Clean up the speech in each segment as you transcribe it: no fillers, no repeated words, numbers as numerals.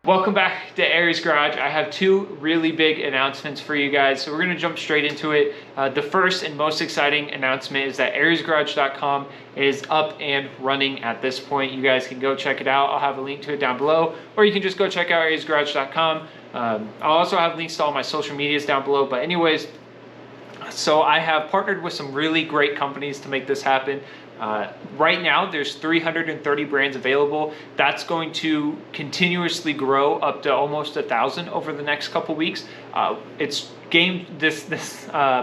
Welcome back to Aries Garage. I have two really big announcements for you guys, so we're going to jump straight into it. The first and most exciting announcement is that ariesgarage.com is up and running at this point. You guys can go check it out. I'll have a link to it down below, or you can just go check out ariesgarage.com. I'll also have links to all my social medias down below, but anyways, so I have partnered with some really great companies to make this happen. Right now, there's 330 brands available. That's going to continuously grow up to almost 1,000 over the next couple weeks. This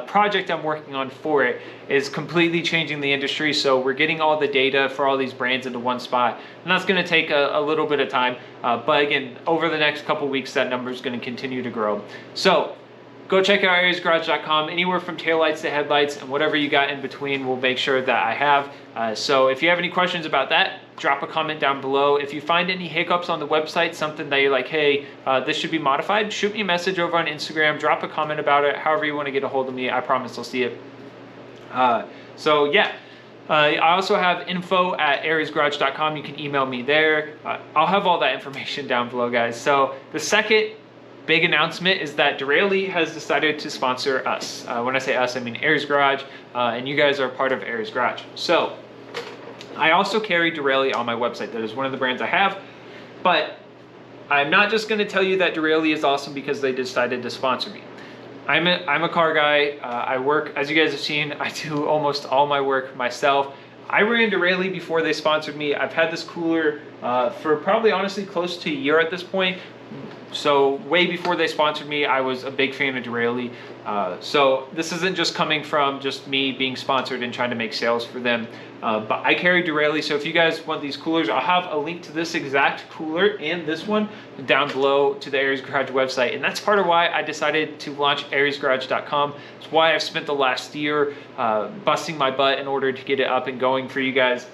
project I'm working on for it is completely changing the industry. So we're getting all the data for all these brands into one spot, and that's going to take a little bit of time. But again, over the next couple weeks, that number is going to continue to grow. So go check out ariesgarage.com. Anywhere from taillights to headlights and whatever you got in between, we'll make sure that I have. So if you have any questions about that, drop a comment down below. If you find any hiccups on the website, something that you're like, hey, this should be modified, shoot me a message over on Instagram, drop a comment about it, however you want to get a hold of me. I promise I'll see it. So yeah. I also have info@ariesgarage.com. You can email me there. I'll have all that information down below, guys. So the second big announcement is that Derale has decided to sponsor us. When I say us, I mean Aries Garage, and you guys are part of Aries Garage. So I also carry Derale on my website. That is one of the brands I have, but I'm not just going to tell you that Derale is awesome because they decided to sponsor me. I'm a car guy. I work, as you guys have seen, I do almost all my work myself. I ran Derale before they sponsored me. I've had this cooler for probably honestly close to a year at this point. So way before they sponsored me, I was a big fan of Derale. So this isn't just coming from just me being sponsored and trying to make sales for them. But I carry Derale. So if you guys want these coolers, I'll have a link to this exact cooler and this one down below to the Aries Garage website. And that's part of why I decided to launch ariesgarage.com. It's why I've spent the last year busting my butt in order to get it up and going for you guys.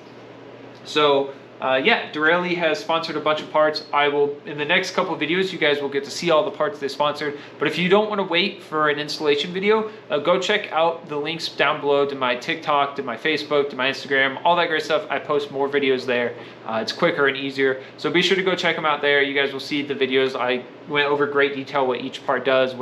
So yeah, Derale has sponsored a bunch of parts. I will, in the next couple of videos, you guys will get to see all the parts they sponsored. But if you don't want to wait for an installation video, go check out the links down below to my TikTok, to my Facebook, to my Instagram, all that great stuff. I post more videos there. It's quicker and easier. So be sure to go check them out there. You guys will see the videos. I went over great detail what each part does,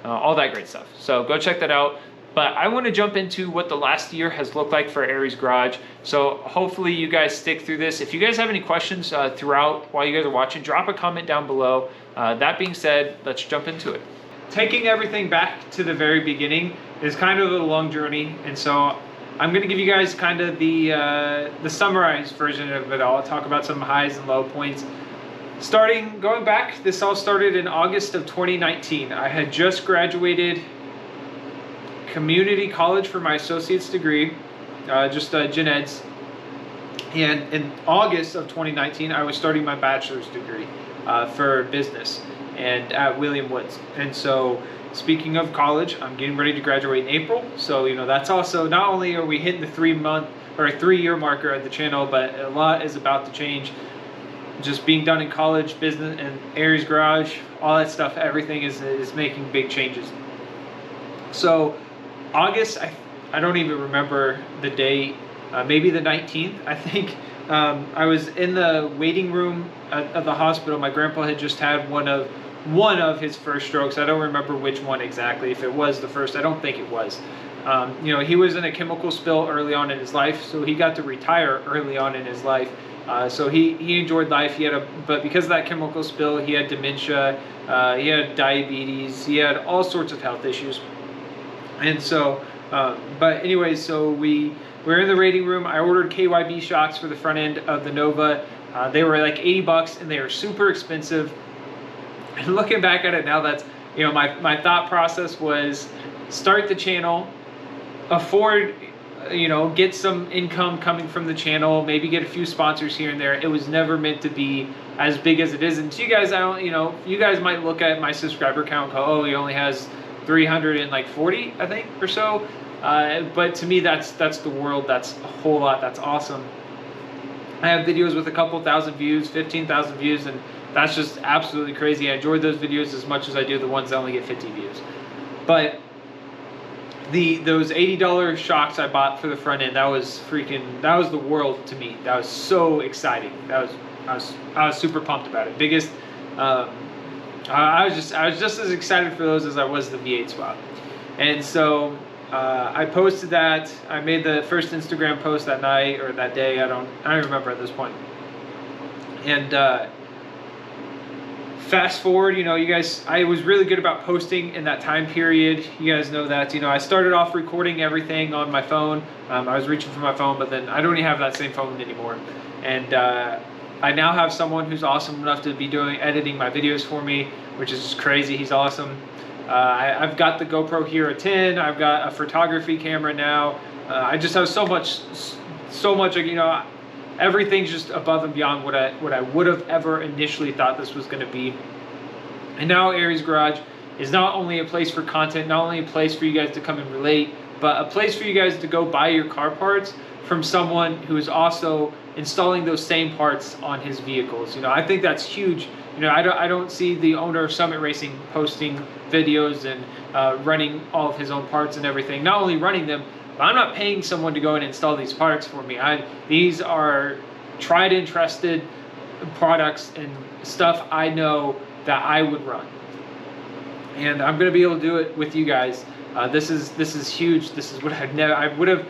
all that great stuff. So go check that out. But I want to jump into what the last year has looked like for Aries Garage. So hopefully you guys stick through this. If you guys have any questions throughout while you guys are watching, drop a comment down below. That being said, let's jump into it. Taking everything back to the very beginning is kind of a long journey. And so I'm going to give you guys kind of the summarized version of it all. I'll talk about some highs and low points. Going back, this all started in August of 2019. I had just graduated community college for my associate's degree, gen eds, and in August of 2019 I was starting my bachelor's degree for business and at William Woods. And so speaking of college, I'm getting ready to graduate in April, so that's also, not only are we hitting the 3-year marker at the channel, but a lot is about to change. Just being done in college, business, and Aries Garage, all that stuff, everything is making big changes. So August, I don't even remember the date, maybe the 19th, I think. I was in the waiting room of the hospital. My grandpa had just had one of his first strokes. I don't remember which one exactly. If it was the first, I don't think it was. He was in a chemical spill early on in his life, so he got to retire early on in his life. So he enjoyed life. But because of that chemical spill, he had dementia, he had diabetes, he had all sorts of health issues. And so, but anyways, so we were in the waiting room. I ordered KYB shocks for the front end of the Nova. They were like $80 and they were super expensive. And looking back at it now, that's, my thought process was start the channel, afford, get some income coming from the channel, maybe get a few sponsors here and there. It was never meant to be as big as it is. And to you guys, you guys might look at my subscriber count and go, oh, he only has 340, I think, or so. But to me, that's the world. That's a whole lot. That's awesome. I have videos with a couple thousand views, 15,000 views, and that's just absolutely crazy. I enjoyed those videos as much as I do the ones that only get 50 views. But those $80 shocks I bought for the front end, that was the world to me. That was so exciting. I was super pumped about it. Biggest I was just as excited for those as I was the V8 swap. And so I posted that. I made the first Instagram post that night or that day. I don't remember at this point. And fast forward, you know, you guys, I was really good about posting in that time period. You guys know that, you know, I started off recording everything on my phone. I was reaching for my phone, but then I don't even have that same phone anymore. And I now have someone who's awesome enough to be editing my videos for me, which is just crazy. He's awesome. I've got the GoPro Hero 10. I've got a photography camera now. I just have so much, you know, everything's just above and beyond what I would have ever initially thought this was going to be. And now Aries Garage is not only a place for content, not only a place for you guys to come and relate, but a place for you guys to go buy your car parts from someone who is also installing those same parts on his vehicles. You know, I think that's huge. You know, I don't see the owner of Summit Racing posting videos and running all of his own parts and everything. Not only running them, but I'm not paying someone to go and install these parts for me. These are tried and trusted products and stuff I know that I would run. And I'm going to be able to do it with you guys. This is huge. This is what I would have,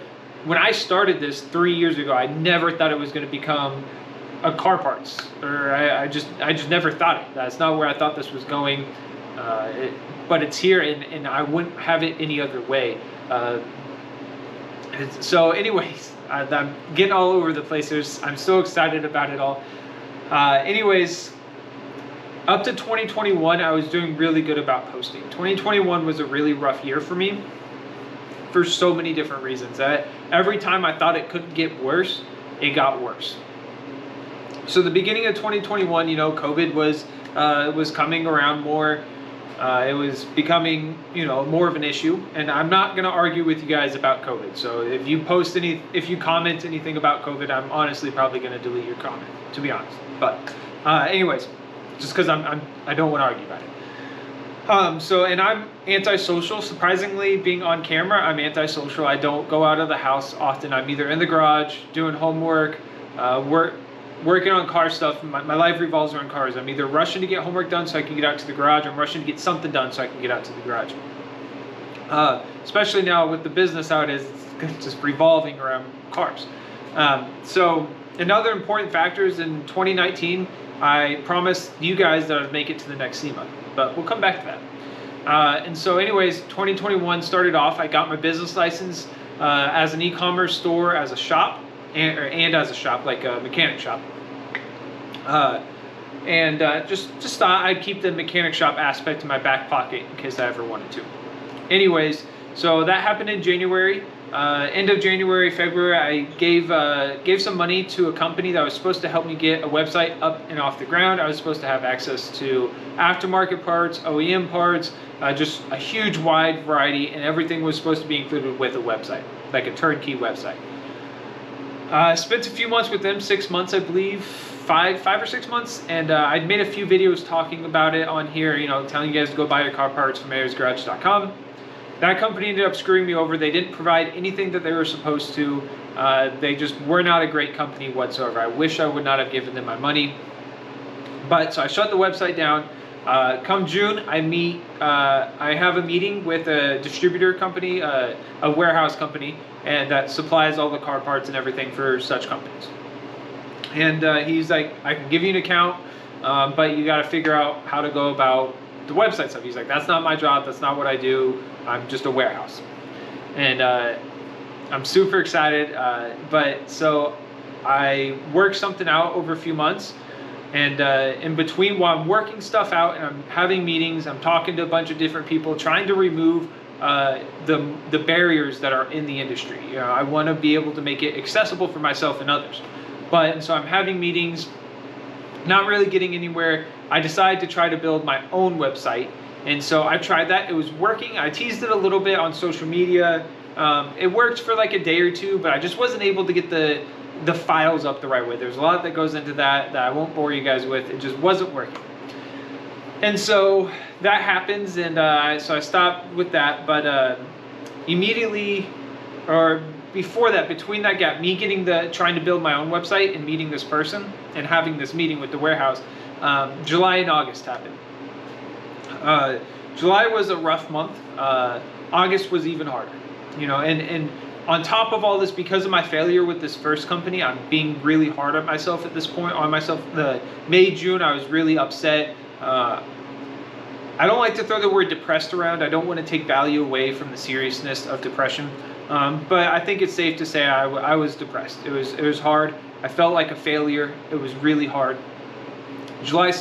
when I started this 3 years ago, I never thought it was going to become a car parts, or I just never thought it. That's not where I thought this was going. But it's here, and I wouldn't have it any other way. So anyways, I'm getting all over the place. I'm so excited about it all. Anyways, up to 2021, I was doing really good about posting. 2021 was a really rough year for me for so many different reasons. Every time I thought it couldn't get worse, it got worse. So the beginning of 2021, you know, COVID was coming around more. It was becoming, you know, more of an issue, and I'm not going to argue with you guys about COVID. So if you comment anything about COVID, I'm honestly probably going to delete your comment, to be honest. But anyways, just because I don't want to argue about it. And I'm antisocial. Surprisingly, being on camera, I'm antisocial. I don't go out of the house often. I'm either in the garage doing homework, working on car stuff. My life revolves around cars. I'm either rushing to get homework done so I can get out to the garage, or I'm rushing to get something done so I can get out to the garage. Especially now with the business how it is, it's just revolving around cars. So another important factor is in 2019, I promised you guys that I'd make it to the next SEMA, but we'll come back to that. And so anyways, 2021 started off, I got my business license as an e-commerce store, as a shop, and as a shop, like a mechanic shop. Just thought I'd keep the mechanic shop aspect in my back pocket in case I ever wanted to. Anyways, so that happened in January. End of January, February, I gave some money to a company that was supposed to help me get a website up and off the ground. I was supposed to have access to aftermarket parts, OEM parts, just a huge wide variety, and everything was supposed to be included with a website, like a turnkey website. I spent a few months with them, 6 months, I believe, five or 6 months, and I'd made a few videos talking about it on here, you know, telling you guys to go buy your car parts from ariesgarage.com. That company ended up screwing me over. They didn't provide anything that they were supposed to. They just were not a great company whatsoever. I wish I would not have given them my money. But so I shut the website down. Come June, I have a meeting with a distributor company, a warehouse company, and that supplies all the car parts and everything for such companies. And he's like, I can give you an account, but you got to figure out how to go about the website stuff. He's like, that's not my job. That's not what I do. I'm just a warehouse. And I'm super excited. But so I worked something out over a few months. And in between, while I'm working stuff out and I'm having meetings, I'm talking to a bunch of different people, trying to remove the barriers that are in the industry. You know, I want to be able to make it accessible for myself and others. And so I'm having meetings, not really getting anywhere. I decided to try to build my own website. And so I tried that. It was working. I teased it a little bit on social media. It worked for like a day or two, but I just wasn't able to get the files up the right way. There's a lot that goes into that I won't bore you guys with. It just wasn't working. And so that happens, and so I stopped with that. But immediately, or before that, between that gap, me trying to build my own website and meeting this person and having this meeting with the warehouse, July and August happened. July was a rough month. August was even harder, and on top of all this, because of my failure with this first company, I'm being really hard on myself at this point. The May, June, I was really upset. I don't like to throw the word depressed around. I don't want to take value away from the seriousness of depression. But I think it's safe to say I was depressed. It was hard. I felt like a failure. It was really hard. July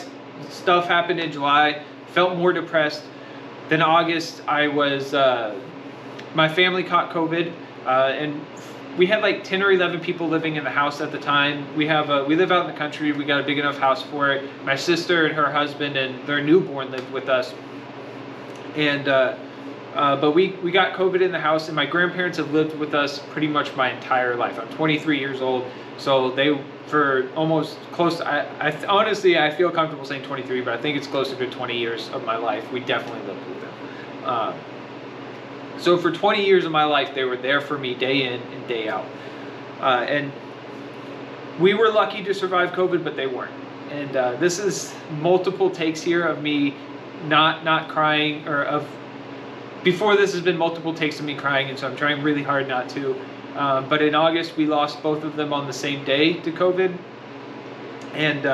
stuff happened in July. Felt more depressed. Then August, my family caught COVID, and we had like 10 or 11 people living in the house at the time. We live out in the country. We got a big enough house for it. My sister and her husband and their newborn lived with us. And but we got COVID in the house, and my grandparents have lived with us pretty much my entire life. I'm 23 years old, so they for almost close to, honestly, I feel comfortable saying 23, but I think it's closer to 20 years of my life. We definitely lived with them. So for 20 years of my life, they were there for me day in and day out. And we were lucky to survive COVID, but they weren't. And this is multiple takes here of me not crying, before this has been multiple takes of me crying, and so I'm trying really hard not to. But in August, we lost both of them on the same day to COVID. And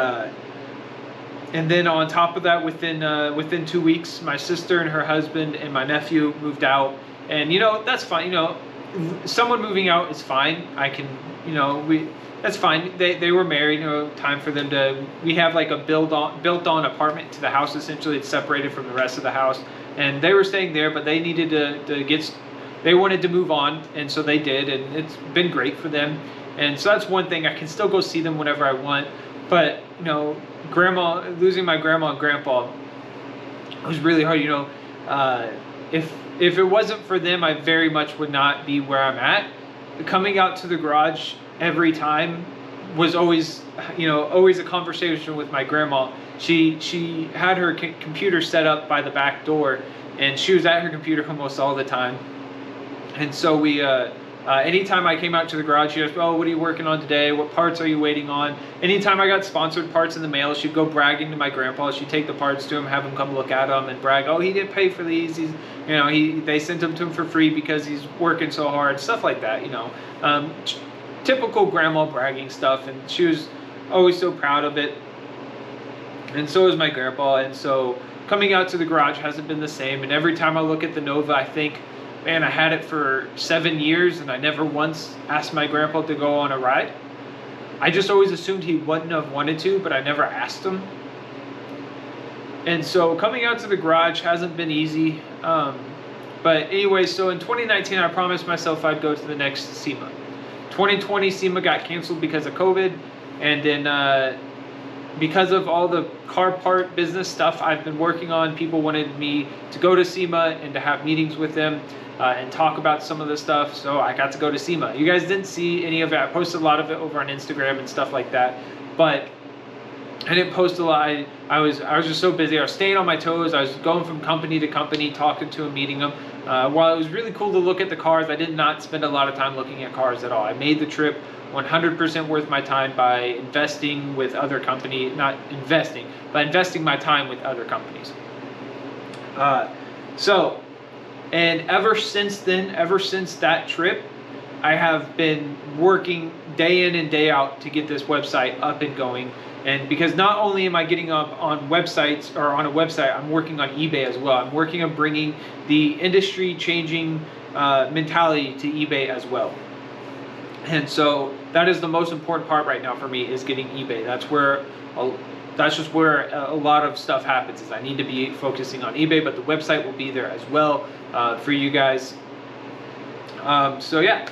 then on top of that, within 2 weeks, my sister and her husband and my nephew moved out. And that's fine. Someone moving out is fine. That's fine. They were married. Time for them to. We have like a built-on apartment to the house. Essentially, it's separated from the rest of the house. And they were staying there, but they needed to get. They wanted to move on, and so they did, and it's been great for them. And so that's one thing. I can still go see them whenever I want. But losing my grandma and grandpa, it was really hard. If it wasn't for them, I very much would not be where I'm at. Coming out to the garage every time was always a conversation with my grandma. She had her computer set up by the back door, and she was at her computer almost all the time. And so we, anytime I came out to the garage, she'd ask, "Oh, what are you working on today? What parts are you waiting on?" Anytime I got sponsored parts in the mail, she'd go bragging to my grandpa. She'd take the parts to him, have him come look at them, and brag, "Oh, he didn't pay for these. They sent them to him for free because he's working so hard." Stuff like that, typical grandma bragging stuff. And she was always so proud of it. And so is my grandpa. And so coming out to the garage hasn't been the same. And every time I look at the Nova, I think, man, I had it for 7 years and I never once asked my grandpa to go on a ride. I just always assumed he wouldn't have wanted to, but I never asked him. And so coming out to the garage hasn't been easy. But anyway, so in 2019, I promised myself I'd go to the next SEMA. 2020 SEMA got canceled because of COVID. And then because of all the car part business stuff I've been working on, people wanted me to go to SEMA and to have meetings with them and talk about some of the stuff. So I got to go to SEMA. You guys didn't see any of it. I posted a lot of it over on Instagram and stuff like that. But I didn't post a lot. I was just so busy. I was staying on my toes. I was going from company to company, talking to them, meeting them. While it was really cool to look at the cars, I did not spend a lot of time looking at cars at all. I made the trip 100% worth my time by investing with other companies, not investing, but investing my time with other companies. And ever since then, ever since that trip, I have been working day in and day out to get this website up and going. And because not only am I getting up on websites or on a website, I'm working on eBay as well. I'm working on bringing the industry changing mentality to eBay as well. And so that is the most important part right now for me, is getting eBay. That's just where a lot of stuff happens, is I need to be focusing on eBay, but the website will be there as well for you guys. So yeah,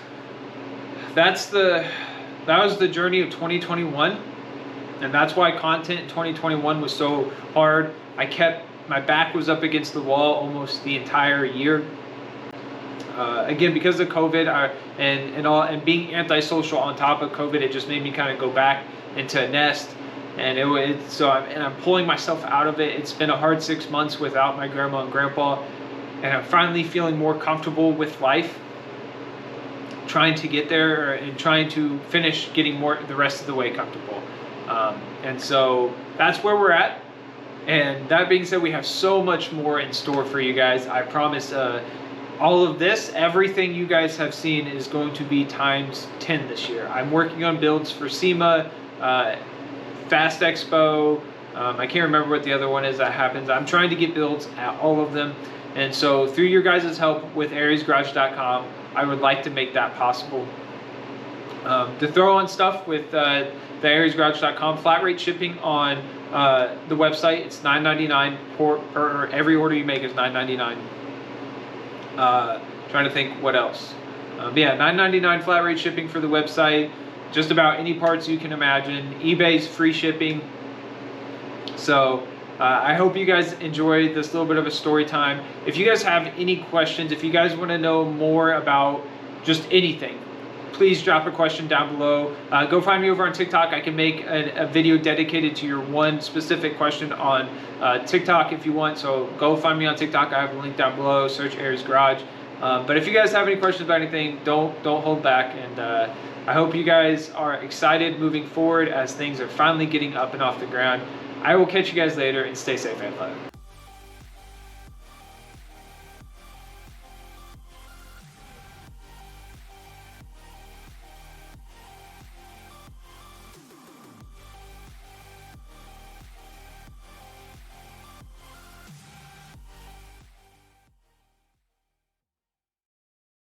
that was the journey of 2021. And that's why content in 2021 was so hard. My back was up against the wall almost the entire year. Again, because of COVID and being antisocial on top of COVID, it just made me kind of go back into a nest. And I'm pulling myself out of it. It's been a hard 6 months without my grandma and grandpa, and I'm finally feeling more comfortable with life. trying to get there and trying to finish getting the rest of the way comfortable. And so that's where we're at. And that being said, we have so much more in store for you guys. I promise all of this, everything you guys have seen is going to be times 10 this year. I'm working on builds for SEMA, Fast Expo. I can't remember what the other one is that happens. I'm trying to get builds at all of them. And so through your guys' help with ariesgarage.com, I would like to make that possible. To throw on stuff with the ariesgarage.com, flat rate shipping on the website, it's $9.99 per every order you make is $9.99. Trying to think what else. Yeah, $9.99 flat rate shipping for the website. Just about any parts you can imagine. eBay's free shipping. So I hope you guys enjoyed this little bit of a story time. If you guys have any questions, if you guys want to know more about just anything, please drop a question down below. Go find me over on TikTok. I can make a video dedicated to your one specific question on TikTok if you want. So go find me on TikTok. I have a link down below. Search Aries Garage. But if you guys have any questions about anything, don't hold back. And I hope you guys are excited moving forward as things are finally getting up and off the ground. I will catch you guys later, and stay safe and fun.